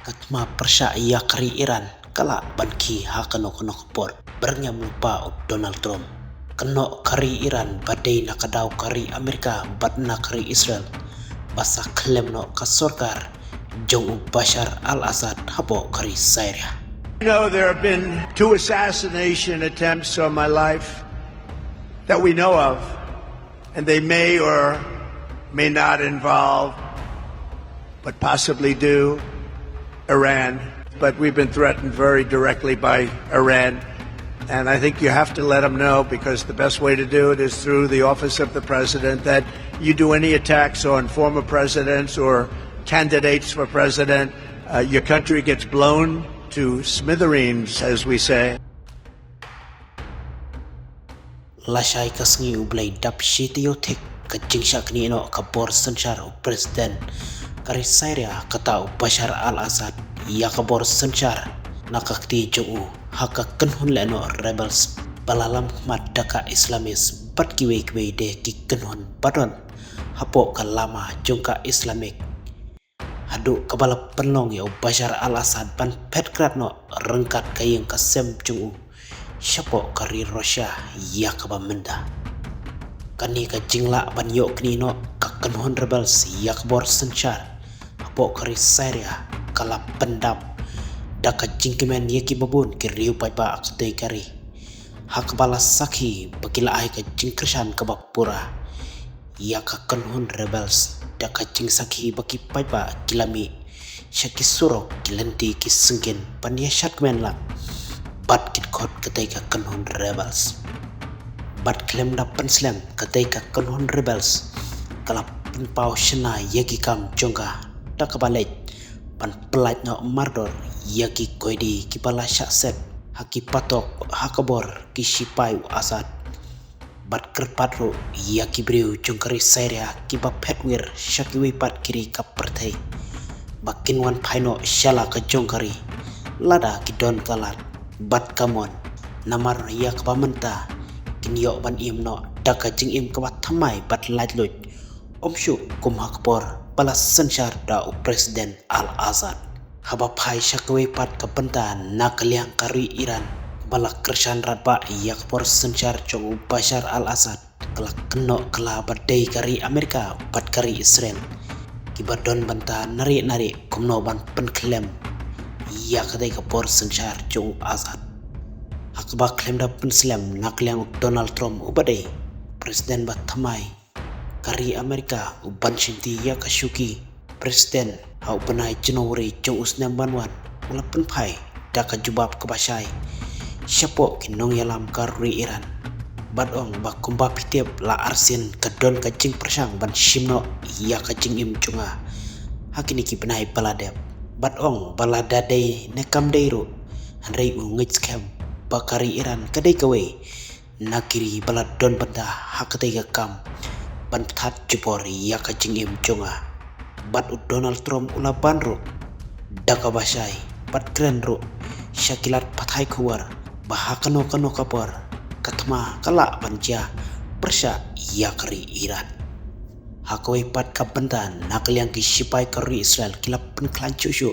Katma persya iya kari Iran kala banki hakano por bernya melupa Donald Trump. Keno kari Iran badai nakadau kari Amerika badna kari Israel. Basa klaim no kasorkar jong Bashar al-Assad hapo kari Syria. I know there have been 2 assassination attempts on my life that we know of, and they may or may not involve, but possibly do, Iran. But we've been threatened very directly by Iran, and I think you have to let them know, because the best way to do it is through the office of the president, that you do any attacks on former presidents or candidates for president, your country gets blown to smithereens, as we say. Lasai kasngi ublay dap shitiotik kajing syakni no kabor sensyar presiden kari Syria kata Bashar al-Assad ya kabor sensyar nakakti jong haka kenhun leno rebels balalam madaka Islamis bat kiwe de ki kenhun badon hapo kalama jongka Islamik hadu kabala penong ya Bashar al-Assad ban petkrat no rengkat kayeng kasem jong siapa kari Rusia ya kabamenda kani ka jingla ban yok ni no kakenhon rebels ya kabor senchar apo kari Syria kala pendam daka jingkemen yeki babun kiriu paipa akte kari hakbala sakhi bakila ai ka jingkresan kabapura ya kakenhon rebels daka jing sakhi baki paipa kilami syaki surok kilenti kisengkin pania syatmen la bat kit kot ketika kenhon rebels bat klem da penslam ketika kenhon rebels kala penpau shena yagi kam jonga da kabalet pan pelat no mardor yagi koidi kipala syakset haki patok hakabor kisipai Asad bat kerpatro yagi briu jongkari Syria kiba petwir syakiwi pat kiri kapertai bakin wan paino syala ke jongkari lada kidon kalat bat kamon namar ya kabamenta kinyo ban imno daka jing im kabat thamai bat lajlut omshu kum hakpor balas sensyar da presiden al-Assad haba phai syakwe pat kapenta nakaliang kari Iran balak kersan ratba ya kapor sensyar jong Bashar al-Assad kala keno kala badai kari Amerika bat kari Israel kibadon banta nari kumno ban penklem ya kadai kapor sensyar jong Assad hakba klaim da penslam nakliang Donald Trump ubadai presiden bat thamai kari Amerika uban shinti ya kasyuki presiden hau penai Januari jong usnam banwan ula penpai daka jubab kabasai syapo kinong yalam kari Iran badong bakumba pitiap la arsin kadon kajing persang ban shimno ya kajing im chunga hakini ki penai baladep badong baladadai nekam dairu handai ungit scam bakari Iran kadai kawe nakiri baladon benda hakatay kam ban ptat jupor ya kajing im chunga bat Donald Trump ula banro daka basai bat krenro syakilat patai kuwar bahakano kapor katma kala banja persya ya kari Iran hakawai pat kabentan nakliang ki sipai kari Israel kilap penklan cucu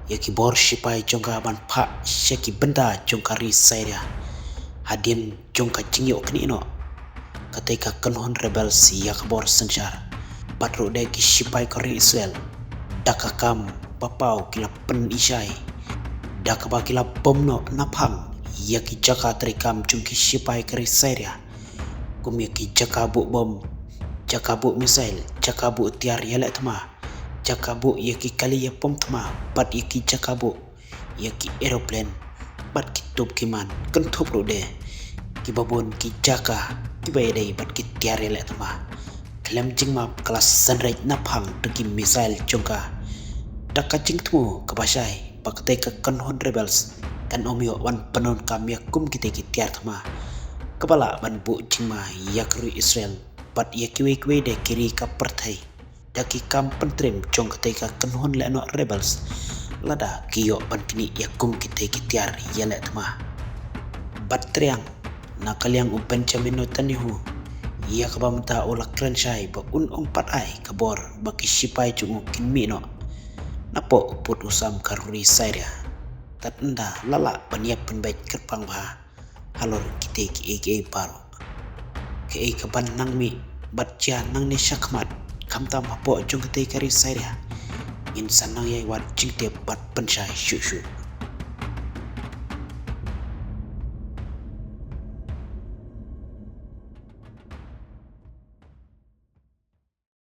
yaki bor sipai jongka ban pak syaki benda jongkari Syria hadin jongka jingyo kini no ketika kenhon rebels ya kabor sensyar batro deki sipai kari Israel daka kam papau kilap pen isai daka bakilap bomno napang yaki jaka terikam jongki sipai kari Syria kum yaki jaka bu bom jaka bu misail jaka bu tiar yalek tama jakabu yaki kali ya pom tama bat yaki jakabu yaki aeroplane bat kitub kiman kentup rode kibabon ki jaka kibayadai bat ki tiare le tama klem jingmap kelas sunrise napang deki misail jongka daka jingtu kabasai bakte ke kenhon rebels kan omyo wan penon kam yakum kita ki tiar tama kepala ban bu jingma yakru Israel bat yaki we de kiri kapertai daki kam pentrim jong ketika kenhon leno rebels lada kiyo ban kini yakum kita kitiar yale tma bat triang nakaliang Benjamin Netanyahu ia kabamta ulak krensyai ba un pat ai kabor baki sipai jungu kinmi no napo uput usam karuri Syria tat enda lala paniap penbaik kerpang bah halor kite ki paro ke kaban nang mi batja nang ni syakmat kamta mapo jung kite kari Syria insan nang yai wat jingte bat pensai syushu